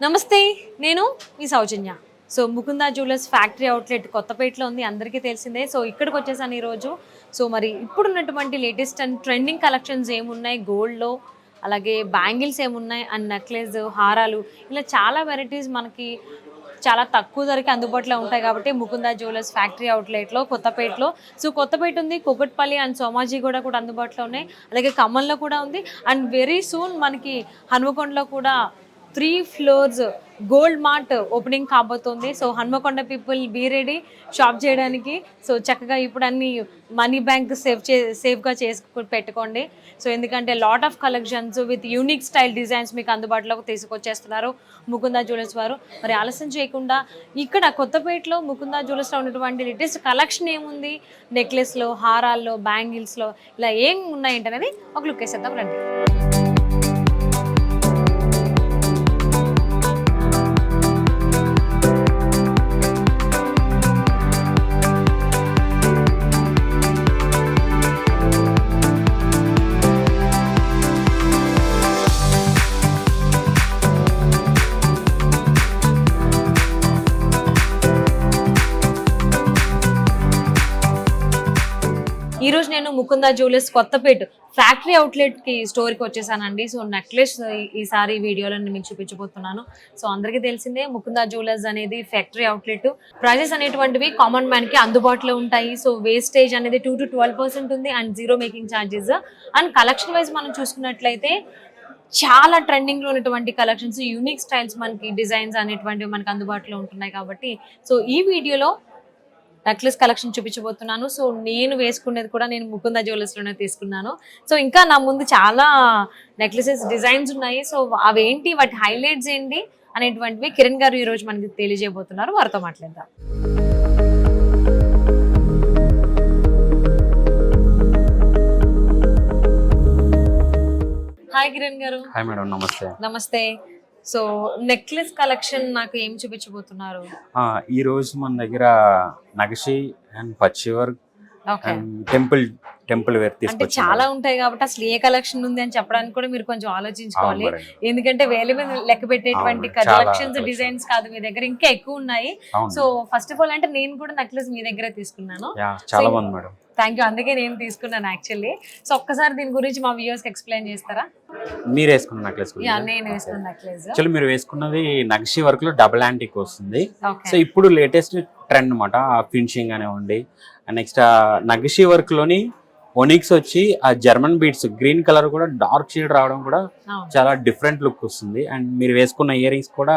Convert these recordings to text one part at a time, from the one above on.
నమస్తే, నేను మీ Soujanya. So Mukunda jewellers factory outlet కొత్తపేటలో ఉంది, అందరికీ తెలిసిందే. సో ఇక్కడికి వచ్చేసాను ఈరోజు. సో మరి ఇప్పుడున్నటువంటి లేటెస్ట్ అండ్ ట్రెండింగ్ కలెక్షన్స్ ఏమున్నాయి గోల్డ్లో, అలాగే బ్యాంగిల్స్ ఏమున్నాయి అండ్ నెక్లెస్, హారాలు, ఇలా చాలా వెరైటీస్ మనకి చాలా తక్కువ ధరకి అందుబాటులో ఉంటాయి. కాబట్టి ముకుందా జ్యువెలర్స్ ఫ్యాక్టరీ అవుట్లెట్లో కొత్తపేటలో. సో కొత్తపేట ఉంది, కూకట్పల్లి అండ్ సోమాజిగూడ కూడా అందుబాటులో ఉన్నాయి, అలాగే ఖమ్మంలో కూడా ఉంది. అండ్ వెరీ సూన్ మనకి హనుమకొండలో కూడా 3 floors గోల్డ్ మార్ట్ ఓపెనింగ్ కాబోతుంది. So Hanamkonda people be ready shop చేయడానికి. సో చక్కగా ఇప్పుడు అన్ని మనీ బ్యాంక్ సేఫ్గా పెట్టుకోండి. సో ఎందుకంటే lot of collections with unique style designs మీకు అందుబాటులోకి తీసుకొచ్చేస్తున్నారు ముకుందా జ్యువెలర్స్ వారు. మరి ఆలస్యం చేయకుండా ఇక్కడ కొత్తపేటలో ముకుందా జ్యువెలర్స్లో ఉన్నటువంటి లేటెస్ట్ కలెక్షన్ ఏముంది, నెక్లెస్లో, హారాల్లో, బ్యాంగిల్స్లో ఇలా ఏం ఉన్నాయంటనేది ఒక లుక్ వేసేద్దాం రండి. ఈరోజు నేను ముకుందా జ్యువెలర్స్ కొత్తపేట ఫ్యాక్టరీ అవుట్లెట్కి స్టోర్కి వచ్చేసానండి. సో నెక్లెస్ ఈసారి వీడియోలో నేను మీకు చూపించబోతున్నాను. సో అందరికీ తెలిసిందే ముకుందా జ్యువెలర్స్ అనేది ఫ్యాక్టరీ అవుట్లెట్. ప్రైజెస్ అనేటువంటివి కామన్ మ్యాన్కి అందుబాటులో ఉంటాయి. సో వేస్టేజ్ అనేది 2 to 12% ఉంది and 0 making charges. And collection wise మనం చూసుకున్నట్లయితే చాలా ట్రెండింగ్లో ఉన్నటువంటి కలెక్షన్స్, యూనిక్ స్టైల్స్, మనకి డిజైన్స్ అనేటువంటివి మనకి అందుబాటులో ఉంటున్నాయి. కాబట్టి సో ఈ వీడియోలో నెక్లెస్ కలెక్షన్ చూపించబోతున్నాను. సో నేను వేసుకునేది కూడా నేను ముకుందా జ్యువెలర్స్లోనే తీసుకున్నాను. సో ఇంకా నా ముందు చాలా నెక్లెసెస్ డిజైన్స్ ఉన్నాయి. సో అవేంటి, వాటి హైలైట్స్ ఏంటి అనేటువంటివి కిరణ్ గారు ఈరోజు మనకి తెలియజేయబోతున్నారు. వారితో మాట్లాడదాం. హాయ్ కిరణ్ గారు. హాయ్ మేడం, నమస్తే. నమస్తే. సో నెక్లెస్ కలెక్షన్ నాకు ఏం చూపించబోతున్నారు? ఈ రోజు మన దగ్గర నగషి అండ్ పచ్చి వర్క్ అండ్ టెంపుల్ వేర్ అంటే చాలా ఉంటాయి కాబట్టి అసలు ఏ కలెక్షన్ ఉంది అని చెప్పడానికి కూడా మీరు కొంచెం ఆలోచించుకోవాలి. ఎందుకంటే వేల మీద లెక్క పెట్టేటువంటి కలెక్షన్స్, డిజైన్స్ కాదు, మీ దగ్గర ఇంకా ఎక్కువ ఉన్నాయి. సో ఫస్ట్ ఆఫ్ ఆల్ అంటే నేను కూడా నెక్లెస్ మీ దగ్గరే తీసుకున్నాను. చాలా బాగుంది మేడం. Thank you. అందుకే నేను తీసుకున్నాను యాక్చువల్లీ. సో ఒక్కసారి దీని గురించి మా వ్యూవర్స్ కి ఎక్స్ప్లెయిన్ చేస్తారా? మీరు వేసుకున్న నెక్లెస్? నేను వేసుకున్న నెక్లెస్. చలో, మీరు వేసుకున్నది నగషి వర్క్ లో డబుల్ యాంటిక్ వస్తుంది. సో ఇప్పుడు లేటెస్ట్ ట్రెండ్ అనమాట ఫినిషింగ్ అనేవ్వండి. నెక్స్ట్ నగషి వర్క్ లోని ఒనిక్స్ వచ్చి ఆ జర్మన్ బీట్స్ గ్రీన్ కలర్ కూడా డార్క్ షేడ్ రావడం కూడా చాలా డిఫరెంట్ లుక్ వస్తుంది. అండ్ మీరు వేసుకున్న ఇయర్ రింగ్స్ కూడా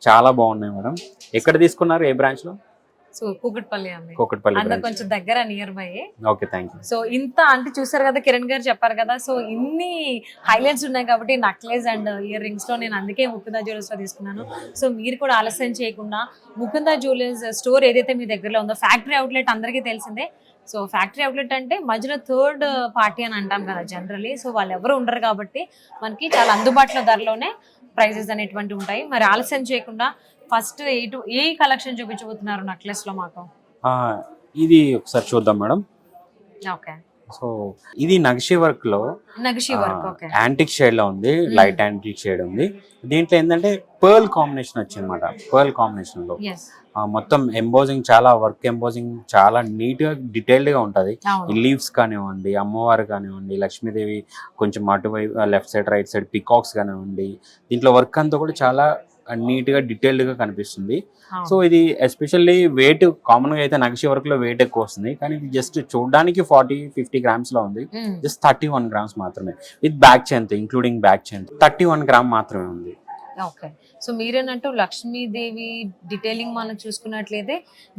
చాలా బాగున్నాయి మేడం. ఎక్కడ తీసుకున్నారు, ఏ బ్రాంచ్ లో? సో కూకట్పల్లి అండి, కొంచెం దగ్గర, near by. Okay, thank you. So ఇంత అంటే చూసారు కదా, కిరణ్ గారు చెప్పారు కదా, సో ఇన్ని హైలైట్స్ ఉన్నాయి కాబట్టి నెక్లెస్ అండ్ ఇయర్ రింగ్స్ లో నేను అందుకే ముకుందా జ్యువెలర్స్ లో తీసుకున్నాను. సో మీరు కూడా ఆలస్యం చేయకుండా ముకుందా జ్యువెలర్స్ స్టోర్ ఏదైతే మీ దగ్గరలో ఉందో, ఫ్యాక్టరీ అవుట్లెట్ అందరికీ తెలిసిందే. సో ఫ్యాక్టరీ అవుట్లెట్ అంటే మధ్యలో థర్డ్ పార్టీ అని అంటాం కదా జనరలీ. సో వాళ్ళు ఎవరు ఉండరు కాబట్టి మనకి చాలా అందుబాటులో ధరలోనే ప్రైజెస్ అనేటువంటి ఉంటాయి. మరి ఆలస్యం చేయకుండా ఫస్ట్ ఏ కలెక్షన్ చూపించబోతున్నారు నెక్లెస్ లో మాకు? ఇది ఒకసారి చూద్దాం మేడం. ఓకే. సో ఇది నగషి వర్క్ లో యాంటిక్ షేడ్ లో ఉంది, లైట్ యాంటిక్ షేడ్ ఉంది. దీంట్లో ఏంటంటే పర్ల్ కాంబినేషన్ వచ్చింది అనమాట. పర్ల్ కాంబినేషన్ లో మొత్తం ఎంబోజింగ్, చాలా వర్క్ ఎంబోజింగ్ చాలా నీట్ గా డీటెయిల్డ్ గా ఉంటది. లీవ్స్ కానివ్వండి, అమ్మవారు కానివ్వండి, లక్ష్మీదేవి కొంచెం అటువైపు left side, right side peacocks కానివ్వండి, దీంట్లో వర్క్ అంతా కూడా చాలా నీట్ గా డీటెయిల్డ్ గా కనిపిస్తుంది. సో ఇది ఎస్పెషల్లీ వెయిట్ కామన్ గా అయితే నగషి వర్క్ లో వెయిట్ ఎక్కువ వస్తుంది, కానీ ఇది జస్ట్ చూడడానికి 40-50 grams లో ఉంది. జస్ట్ 31 grams మాత్రమే, విత్ బ్యాక్ చైన్ తో, ఇంక్లూడింగ్ బ్యాక్ చైన్ 31 gram మాత్రమే ఉంది. ఓకే. సో మీరేనంటూ లక్ష్మీదేవి డీటెయిలింగ్ మనం చూసుకున్నట్లయితే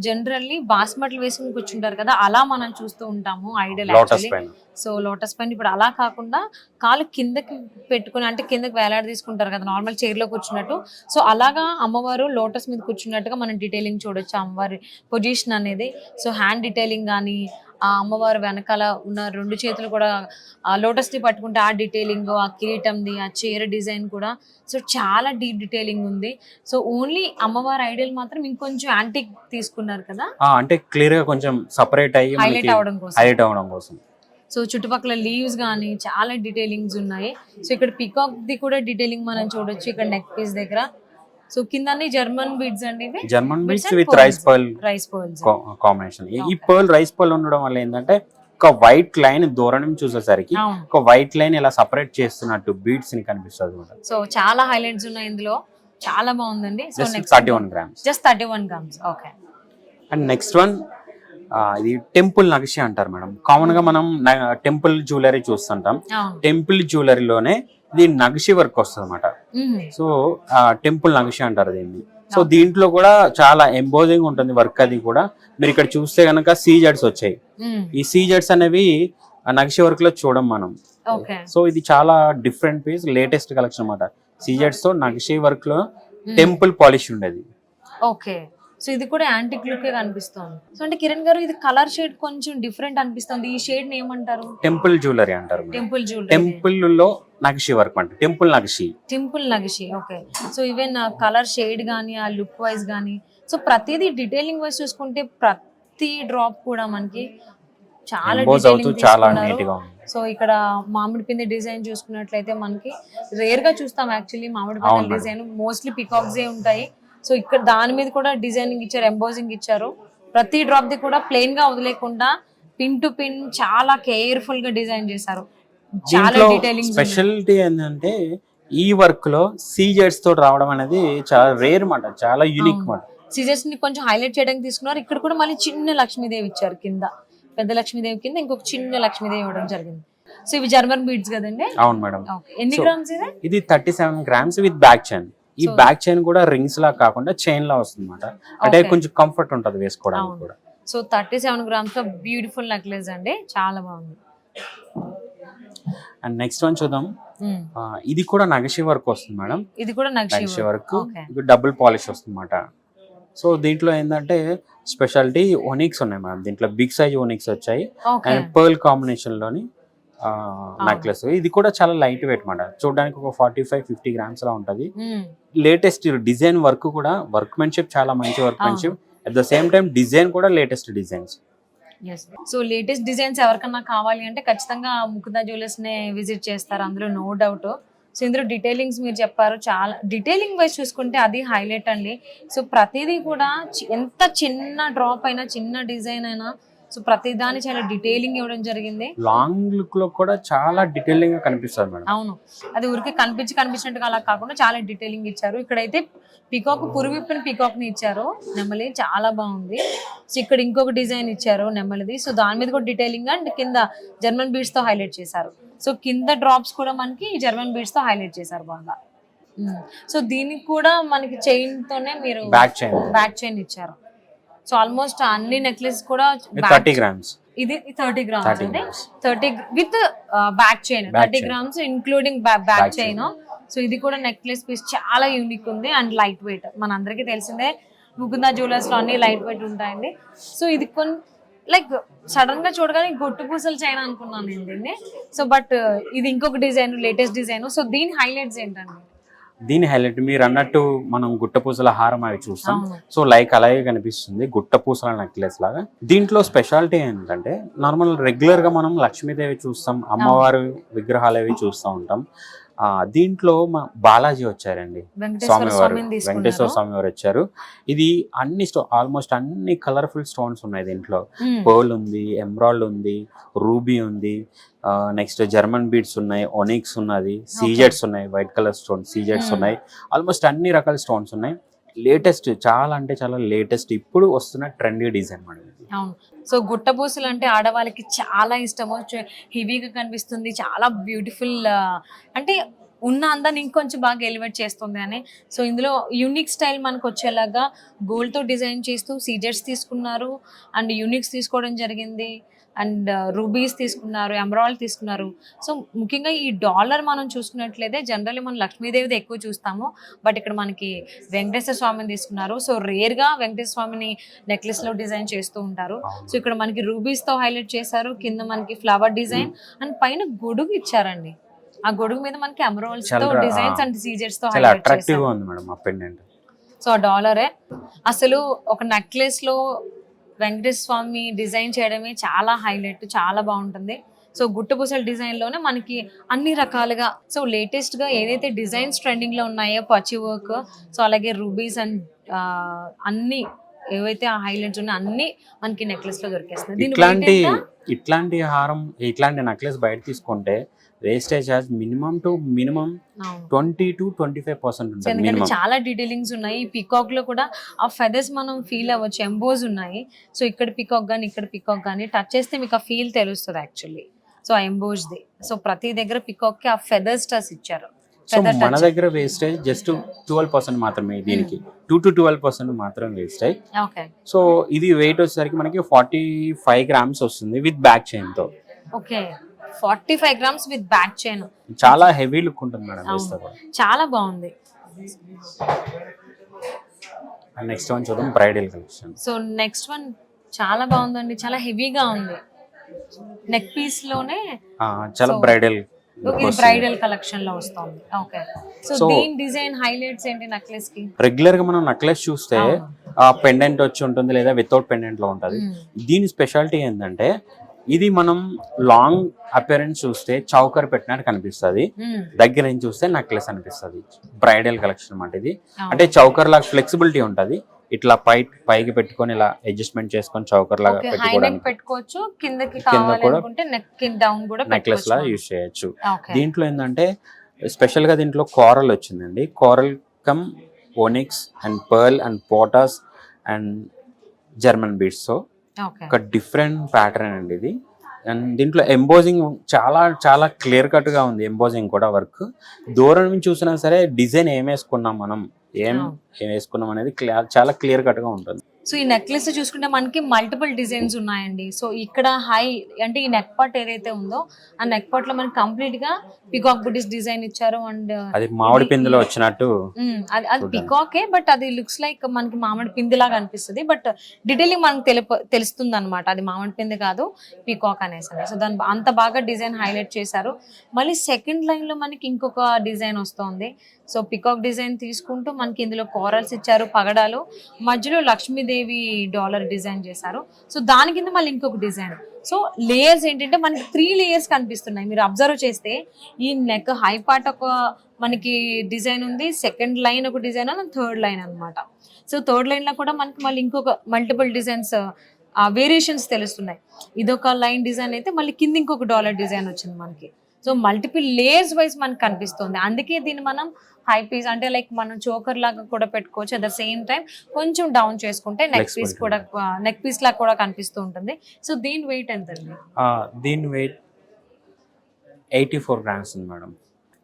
జనరల్లీ బాస్మట్లు వేసుకుని కూర్చుంటారు కదా, అలా మనం చూస్తూ ఉంటాము ఐడల్ యాక్చువల్లీ. సో లోటస్ పైన ఇప్పుడు అలా కాకుండా కాలు కిందకి పెట్టుకుని, అంటే కిందకి వేలాడ తీసుకుంటారు కదా నార్మల్ చైర్లో కూర్చున్నట్టు. సో అలాగా అమ్మవారు లోటస్ మీద కూర్చున్నట్టుగా మనం డీటెయిలింగ్ చూడొచ్చు, అమ్మవారి పొజిషన్ అనేది. సో హ్యాండ్ డీటెయిలింగ్ కానీ, ఆ అమ్మవారు వెనకాల ఉన్న 2 చేతులు కూడా ఆ లోటస్ని పట్టుకుంటే ఆ డీటెయిలింగ్, ఆ కిరీటంది, ఆ చీర డిజైన్ కూడా సో చాలా డీప్ డీటెయిలింగ్ ఉంది. సో ఓన్లీ అమ్మవారి ఐడల్ మాత్రం ఇంకొంచెం యాంటిక్ తీసుకున్నారు కదా, అంటే క్లియర్ గా కొంచెం సెపరేట్ అయ్యి హైలైట్ అవడం కోసం. కోసం సో చుట్టుపక్కల లీవ్స్ కానీ చాలా డీటెయిలింగ్స్ ఉన్నాయి. సో ఇక్కడ పికాక్ ది కూడా డీటెయిలింగ్ మనం చూడొచ్చు ఇక్కడ నెక్ పీస్ దగ్గర. సో కింద జర్మన్ బీడ్స్ అండి ఇవి. German beads with rice pearl combination. ఈ పర్ల్ రైస్ పర్ల్ ఉండడం వల్ల ఏంటంటే ఒక వైట్ లైన్ దూరం నుంచి చూసేసరికి ఒక వైట్ లైన్ ఇలా సపరేట్ చేస్తున్నట్టు బీడ్స్ ని కనిపిస్తుంది. సో చాలా హైలైట్స్ ఉన్నాయి ఇందులో, చాలా బాగుందండి. So next 31 grams, just 31 grams. Okay. And next one ఇది టెంపుల్ నగిషి అంటారు మేడం. కామన్ గా మనం టెంపుల్ జ్యువెలరీ చూస్తుంటాం. టెంపుల్ జ్యువెలరీలోనే ఇది నగిషి వర్క్ వస్తుంది అనమాట. సో టెంపుల్ నగిషి అంటారు దీన్ని. సో దీంట్లో కూడా చాలా ఎంబోజింగ్ ఉంటుంది వర్క్. అది కూడా మీరు ఇక్కడ చూస్తే కనుక సీజెడ్స్ వచ్చాయి. ఈ సీజెడ్స్ అనేవి నగిషి వర్క్ లో చూడం మనం. సో ఇది చాలా డిఫరెంట్ పీస్, లేటెస్ట్ కలెక్షన్ అనమాట. సీజెడ్స్ తో నగిషి వర్క్ లో టెంపుల్ పాలిష్ ఉండేది. ఓకే. సో ఇది కూడా యాంటిక్ లుక్ కనిపిస్తుంది. సో అంటే కిరణ్ గారు ఇది కలర్ షేడ్ కొంచెం డిఫరెంట్ అనిపిస్తుంది. ఈ షేడ్ ని ఏమంటారు? టెంపుల్ జ్యువెలరీ అంటారు. టెంపుల్ జ్యువెలరీ, టెంపుల్ లో నగిషి వర్క్ అంటే టెంపుల్ నగిషి. Okay. So even colour shade గానీ ఆ లుక్ వైజ్ గానీ, సో ప్రతిదీ డీటెయిలింగ్ వైజ్ చూసుకుంటే ప్రతి డ్రాప్ కూడా మనకి చాలా డీటెయిలింగ్. సో ఇక్కడ మామిడి పిండి డిజైన్ చూసుకున్నట్లయితే మనకి రేర్ గా చూస్తాం యాక్చువల్లీ మామిడి పిండి డిజైన్. మోస్ట్లీ పికాక్స్ ఉంటాయి. సో ఇక్కడ దాని మీద కూడా డిజైనింగ్ ఇచ్చారు, ఎంబోజింగ్ ఇచ్చారు. ప్రతి డ్రాప్ ది కూడా ప్లెయిన్ గా వదిలేకుండా పిన్ టు పిన్ చాలా కేర్ఫుల్ గా డిజైన్ చేశారు. చాలా డీటెయిలింగ్. స్పెషాలిటీ ఏంటంటే ఈ వర్క్ లో సీజెడ్స్ తో రావడం అనేది చాలా రేర్ మాట, చాలా యూనిక్ మాట. సీజెడ్స్ ని కొంచెం హైలైట్ చేయడానికి తీసుకున్నారు. ఇక్కడ కూడా మళ్ళీ చిన్న లక్ష్మీదేవి ఇచ్చారు కింద, పెద్ద లక్ష్మీదేవి కింద ఇంకొక చిన్న లక్ష్మీదేవి ఇవ్వడం జరిగింది. సో ఇవి జర్మన్ బీడ్స్ కదండి? అవును మేడం. ఎన్ని గ్రామ్స్ ఇది? ఇది 37 grams విత్ బ్యాక్ చైన్. ఈ బ్యాక్ చైన్ కూడా రింగ్స్ లా కాకుండా చైన్ లా వస్తుంది అనమాట. అంటే కొంచెం కంఫర్ట్ ఉంటది వేసుకోవడానికి కూడా. సో 37 grams లో బ్యూటిఫుల్ నెక్లెస్ అండి, చాలా బాగుంది. అండ్ నెక్స్ట్ వన్ చూద్దాం. ఇది కూడా నగిషి వర్క్ వస్తుంది మేడం. ఇది కూడా నగిషి వర్క్, ఇది డబుల్ పాలిష్ వస్తుంది అనమాట. సో దీంట్లో ఏంటంటే స్పెషాలిటీ ఓనిక్స్ ఉన్నాయి మేడం. దీంట్లో బిగ్ సైజ్ ఓనిక్స్ వచ్చాయి అండ్ పర్ల్ కాంబినేషన్ లోని నెక్లెస్. ఇది కూడా చాలా లైట్ వెయిట్ మాట. చూడడానికి ఒక 45-50 grams లా ఉంటది. లేటెస్ట్ డిజైన్ వర్క్ కూడా, వర్క్మెన్షిప్ చాలా మంచి workmanship. At the same time design కూడా latest designs. So latest designs ఎవరికన్నా కావాలి అంటే ఖచ్చితంగా ముకుందా జ్యువెలర్స్ నే విజిట్ చేస్తారు, అందులో నో డౌట్. సో ఇందులో డీటెయిలింగ్స్ మీరు చెప్పారు, చాలా డీటెయిలింగ్ వైజ్ చూసుకుంటే అది హైలైట్ అండి. సో ప్రతిదీ కూడా ఎంత చిన్న డ్రాప్ అయినా, చిన్న డిజైన్ అయినా, సో ప్రతి దాన్ని చాలా డీటెయిలింగ్ ఇవ్వడం జరిగింది. లాంగ్ లుక్ లో కూడా చాలా డీటెయిలింగ్ గా కనిపిస్తుంది మేడం. అవును, అది ఊరికి కనిపించినట్టుగా అలా కాకుండా చాలా డీటెయిలింగ్ ఇచ్చారు. ఇక్కడైతే పికాక్, పురువిప్పిన పికాక్ ని ఇచ్చారు, నెమలి చాలా బాగుంది. సో ఇక్కడ ఇంకొక డిజైన్ ఇచ్చారు నెమలిది. సో దాని మీద కూడా డీటెయిలింగ్ అండ్ కింద జర్మన్ బీడ్స్ తో హైలైట్ చేశారు. సో కింద డ్రాప్స్ కూడా మనకి జర్మన్ బీడ్స్ తో హైలైట్ చేశారు బాగా. సో దీనికి కూడా మనకి చైన్ తోనే మీరు బ్యాక్ చైన్ ఇచ్చారు. సో ఆల్మోస్ట్ అన్ని నెక్లెస్ కూడా 30 grams. ఇది 30 grams అండి, 30 with back chain, 30 grams including back chain. So ఇది కూడా నెక్లెస్ పీస్ చాలా యూనిక్ ఉంది అండ్ లైట్ వెయిట్. మన అందరికీ తెలిసిందే ముకుందా జ్యువెలర్స్ లో అన్ని లైట్ వెయిట్ ఉంటాయండి. సో ఇది లైక్ సడన్ గా చూడగానే గొట్టు పూసలు చైన్ అనుకున్నాను నేను దీన్ని. సో బట్ ఇది ఇంకొక డిజైన్, లేటెస్ట్ డిజైన్. సో దీని హైలైట్స్ ఏంటండి? దీని హైలైట్ మీరు అన్నట్టు మనం గుట్టపూసల హారం అవి చూస్తాం. సో లైక్ అలాగే కనిపిస్తుంది, గుట్టపూసల నెక్లెస్ లాగా. దీంట్లో స్పెషాలిటీ ఏంటంటే నార్మల్ రెగ్యులర్ గా మనం లక్ష్మీదేవి చూస్తాం, అమ్మవారి విగ్రహాలు అవి చూస్తూ ఉంటాం. దీంట్లో బాలాజీ వచ్చారండి, స్వామివారు, వెంకటేశ్వర స్వామి వారు వచ్చారు. ఇది అన్ని ఆల్మోస్ట్ అన్ని కలర్ఫుల్ స్టోన్స్ ఉన్నాయి దీంట్లో. పర్ల్ ఉంది, ఎమరాల్డ్ ఉంది, రూబీ ఉంది, నెక్స్ట్ జర్మన్ బీడ్స్ ఉన్నాయి, ఒనిక్స్ ఉన్నది, సీజెడ్స్ ఉన్నాయి, వైట్ కలర్ స్టోన్ సీజెడ్స్ ఉన్నాయి. ఆల్మోస్ట్ అన్ని రకాల స్టోన్స్ ఉన్నాయి. లేటెస్ట్, చాలా అంటే చాలా లేటెస్ట్, ఇప్పుడు వస్తున్న ట్రెండీ డిజైన్ మేడం. అవును. సో గుట్టపూసలు అంటే ఆడవాళ్ళకి చాలా ఇష్టము, హెవీగా కనిపిస్తుంది, చాలా బ్యూటిఫుల్, అంటే ఉన్న అందాన్ని ఇంకొంచెం బాగా ఎలివేట్ చేస్తుంది అని. సో ఇందులో యూనిక్ స్టైల్ మనకు వచ్చేలాగా గోల్డ్ తో డిజైన్ చేస్తూ సీజెడ్స్ తీసుకున్నారు అండ్ యూనిక్స్ తీసుకోవడం జరిగింది అండ్ రూబీస్ తీసుకున్నారు, ఎమరాల్డ్ తీసుకున్నారు. సో ముఖ్యంగా ఈ డాలర్ మనం చూసుకున్నట్లయితే జనరల్లీ మనం లక్ష్మీదేవిది ఎక్కువ చూస్తాము, బట్ ఇక్కడ మనకి వెంకటేశ్వర స్వామిని తీసుకున్నారు. సో రేర్గా వెంకటేశ్వర స్వామిని నెక్లెస్లో డిజైన్ చేస్తూ ఉంటారు. సో ఇక్కడ మనకి రూబీస్తో హైలైట్ చేశారు, కింద మనకి ఫ్లవర్ డిజైన్ అండ్ పైన గొడుగు ఇచ్చారండి. ఆ గొడుగు మీద మనకి ఎమరాల్డ్స్ తో డిజైన్స్ అండ్ సీజెడ్స్ తో హైలైట్ చేశారు. సో ఆ డాలరే అసలు ఒక నెక్లెస్ లో వెంకటేశ్వర స్వామి డిజైన్ చేయడమే చాలా హైలైట్, చాలా బాగుంటుంది. సో గుట్టపూసల డిజైన్ లోనే మనకి అన్ని రకాలుగా, సో లేటెస్ట్ గా ఏదైతే డిజైన్స్ ట్రెండింగ్ లో ఉన్నాయో పచ్చి వర్క్, సో అలాగే రూబీస్ అండ్ అన్ని ఏవైతే ఆ హైలైట్స్ ఉన్నాయో అన్ని మనకి నెక్లెస్ లో దొరికేస్తుంది. దీని weight ఎంత? ఇట్లాంటి హారం, ఇట్లాంటి నెక్లెస్ బయట తీసుకుంటే వేస్టేజ్ ఛార్జ్ మినిమం 20 to 25% ఉంటుంది ఎందుకంటే మినిమం. చాలా డీటెయిలింగ్స్ ఉన్నాయి. ఈ పికాక్ లో కూడా ఆ ఫెదర్స్ మనం ఫీల్ అవ్వచ్చు, ఎంబోజ్ ఉన్నాయి. సో ఇక్కడ పికాక్ గానీ ఇక్కడ పికాక్ గానీ టచ్ చేస్తే మీకు ఆ ఫీల్ తెలుస్తుంది యాక్చువల్లీ. సో ఆ ఎంబోజ్ ది, సో ప్రతి దగ్గర పికాక్ కి ఆ ఫెదర్ స్టర్స్ ఇచ్చారు. సో మన దగ్గర వేస్టేజ్ జస్ట్ 12% మాత్రమే, దీనికి 2 to 12% మాత్రమే వేస్టేజ్. ఓకే. సో ఇది వెయిట్ వచ్చేసరికి మనకి 45 grams వస్తుంది విత్ బ్యాక్ చైన్ తో. Okay, 45 grams with back chain. చాలా హెవీ లుక్ ఉంటుంది మేడం వేస్తే కూడా. చాలా బాగుంది. నెక్స్ట్ వన్ చూద్దాం, bridal collection. So next one చాలా బాగుందండి, చాలా హెవీగా ఉంది. నెక్ పీస్ లోనే చాలా బ్రైడల్ బ్రైడల్ కలెక్షన్ లో వస్తుంది. ఓకే. సో దీని డిజైన్ హైలైట్స్ ఏంటి నెక్లెస్ కి? రెగ్యులర్ గా మనం నెక్లెస్ చూస్తే పెండెంట్ వచ్చి ఉంటుంది లేదా వితౌట్ పెండెంట్ లో ఉంటుంది. దీని స్పెషాలిటీ ఏంటంటే ఇది మనం లాంగ్ అపియరెన్స్ చూస్తే చౌకర్ పెట్టినట్టు కనిపిస్తుంది, దగ్గర నుంచి చూస్తే నెక్లెస్ అనిపిస్తుంది. బ్రైడల్ కలెక్షన్ అన్నమాట ఇది. అంటే చౌకర్ లాగా ఫ్లెక్సిబిలిటీ ఉంటది, ఇట్లా పైకి పెట్టుకొని ఇలా అడ్జస్ట్మెంట్ చేసుకొని చౌకర్ లాగా పెట్టుకోవచ్చు, కిందకి కావాలనుకుంటే నెక్ డౌన్ కూడా నెక్లెస్ లా యూజ్ చేయొచ్చు. దీంట్లో ఏంటంటే స్పెషల్ గా దీంట్లో కోరల్ వచ్చిందండి, coral cum onyx and pearl and పోటాస్ అండ్ జర్మన్ బీడ్స్. సో ఒక డిఫరెంట్ ప్యాటర్న్ అండి ఇది. అండ్ దీంట్లో ఎంబోజింగ్ చాలా చాలా క్లియర్ కట్ గా ఉంది. ఎంబోజింగ్ కూడా వర్క్ దూరం నుంచి చూసినా సరే డిజైన్ ఏం వేసుకున్నాం మనం, ఏం వేసుకున్నాం అనేది చాలా క్లియర్ కట్ గా ఉంటుంది. సో ఈ నెక్లెస్ చూసుకుంటే మనకి మల్టిపుల్ డిజైన్స్ ఉన్నాయండి. సో ఇక్కడ హై అంటే ఈ నెక్ పార్ట్ ఏదైతే ఉందో ఆ నెక్ పార్ట్ లో మనకి కంప్లీట్ గా పికాక్ బుటీస్ డిజైన్ ఇచ్చారు. అండ్ అది మామిడి పిందులో వచ్చినట్టు, అది పికాకే బట్ అది లుక్స్ లైక్ మనకి మామిడి పిండి లాగా అనిపిస్తుంది. బట్ డీటెయిలింగ్ మనకు తెలుస్తుంది అనమాట, అది మామిడి పిండి కాదు పికాక్ అనేసి. సో దాని అంత బాగా డిజైన్ హైలైట్ చేశారు. మళ్ళీ సెకండ్ లైన్ లో మనకి ఇంకొక డిజైన్ వస్తుంది. సో పికాక్ డిజైన్ తీసుకుంటూ మనకి ఇందులో కోరల్స్ ఇచ్చారు, పగడాలు, మధ్యలో లక్ష్మీదేవి డాలర్ డిజైన్ చేశారు. సో దాని కింద మళ్ళీ ఇంకొక డిజైన్. సో లేయర్స్ ఏంటంటే మనకి 3 layers కనిపిస్తున్నాయి. మీరు అబ్జర్వ్ చేస్తే ఈ నెక్ హై పార్ట్ ఒక మనకి డిజైన్ ఉంది, సెకండ్ లైన్ ఒక డిజైన్ అండ్ థర్డ్ లైన్ అనమాట. సో థర్డ్ లైన్ లో కూడా మనకి మళ్ళీ ఇంకొక మల్టిపుల్ డిజైన్స్ వేరియేషన్స్ తెలుస్తున్నాయి. ఇదొక లైన్ డిజైన్ అయితే మళ్ళీ కింద ఇంకొక డాలర్ డిజైన్ వచ్చింది మనకి. సో మల్టిపుల్ లేయర్స్ వైజ్ మనకు కనిపిస్తుంది. అందుకే దీన్ని మనం హై పీస్ అంటే లైక్ మనం చోకర్ లాగా కూడా పెట్టుకోవచ్చు. అట్ ద సేమ్ టైం కొంచెం డౌన్ చేసుకుంటే నెక్ పీస్ కూడా నెక్ పీస్ లాగా కూడా కనిపిస్తూ ఉంటుంది. సో దీని వెయిట్ ఎంత అండి? దీని వెయిట్ 84 grams ఉంది మేడం.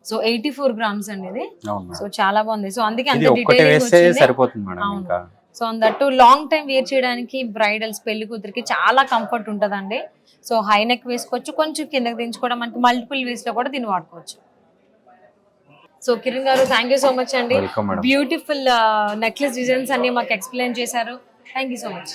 సో 84 grams అండి ఇది. అవును. సో చాలా బాగుంది. సో అందుకే అంత ఒక్కటే వేస్తే సరిపోతుంది మేడం. ఇంకా సో అందట్టు లాంగ్ టైం వేర్ చేయడానికి బ్రైడల్స్ పెళ్లి కూతురికి చాలా కంఫర్ట్ ఉంటుందండి. సో హై నెక్ వేసుకోవచ్చు, కొంచెం కిందకి దించుకోవడం, మనకి మల్టిపుల్ వేస్ లో కూడా దీన్ని వాడుకోవచ్చు. సో కిరణ్ గారు థ్యాంక్ యూ సో మచ్ అండి, బ్యూటిఫుల్ నెక్లెస్ డిజైన్స్ అన్ని మాకు ఎక్స్ప్లెయిన్ చేశారు. Thank you so much.